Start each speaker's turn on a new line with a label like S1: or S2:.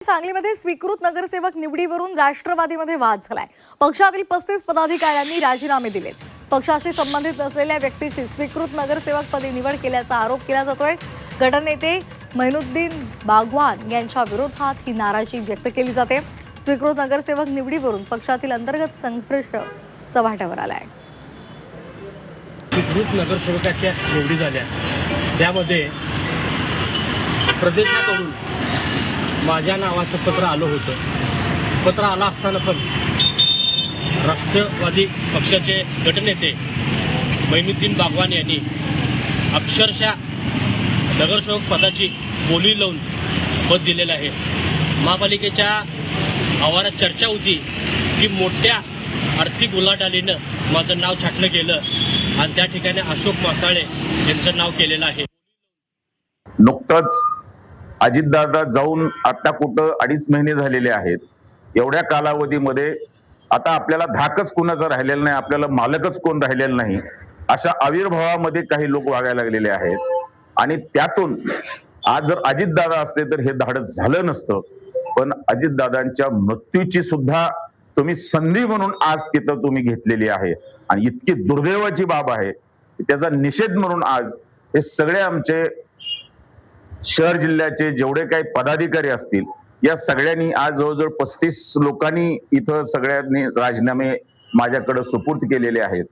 S1: सांगलीमध्ये स्वीकृत नगरसेवक निवडीवरून राष्ट्रवादीमध्ये वाद झालाय। पक्षातील 35 पदाधिकाऱ्यांनी राजीनामे दिलेत। पक्षाशी संबंधित नसलेल्या व्यक्तीची स्वीकृत नगरसेवक पदी निवड केल्याचा आरोप केला जातोय। गटनेते मैनुद्दीन बागवान यांच्या विरोधात ही नाराजी व्यक्त केली जाते। स्वीकृत नगरसेवक निवडीवरून पक्षातील अंतर्गत संघर्ष चव्हाट्यावर आलाय।
S2: स्वीकृत नगरसेवकाच्या निवडी झाल्या त्यामध्ये प्रदेशाकडून माझ्या नावाचं पत्र आलं होतं। पत्र आलं असताना पण राष्ट्रवादी पक्षाचे गटनेते मैनुद्दीन बागवान यांनी अक्षरशः नगरसेवक पदाची बोली लावून पद दिलेलं आहे। महापालिकेच्या आवारात चर्चा होती की मोठ्या आर्थिक उलाढालीनं माझं नाव छाटलं गेलं आणि त्या ठिकाणी अशोक मासाळे यांचं नाव केलेलं आहे।
S3: नुकतंच अजितदादा जाऊन आता कुठं 2.5 महिने झालेले आहेत। एवढ्या कालावधीमध्ये आता आपल्याला धाकच कोणाचं राहिलेलं नाही, आपल्याला मालकच कोण राहिलेलं नाही, अशा आविर्भावामध्ये काही लोक वागायला लागलेले आहेत। आणि त्यातून आज जर अजितदादा असते तर हे धाडस झालं नसतं। पण अजितदादांच्या मृत्यूची सुद्धा तुम्ही संधी म्हणून आज तिथं तुम्ही घेतलेली आहे आणि इतकी दुर्दैवाची बाब आहे। त्याचा निषेध म्हणून आज हे सगळे आमचे शहर जिल्ह्याचे जेवढे काही पदाधिकारी असतील या सगळ्यांनी आज जवळजवळ 35 लोकांनी इथं सगळ्यांनी राजीनामे माझ्याकडे सुपूर्द केलेले आहेत।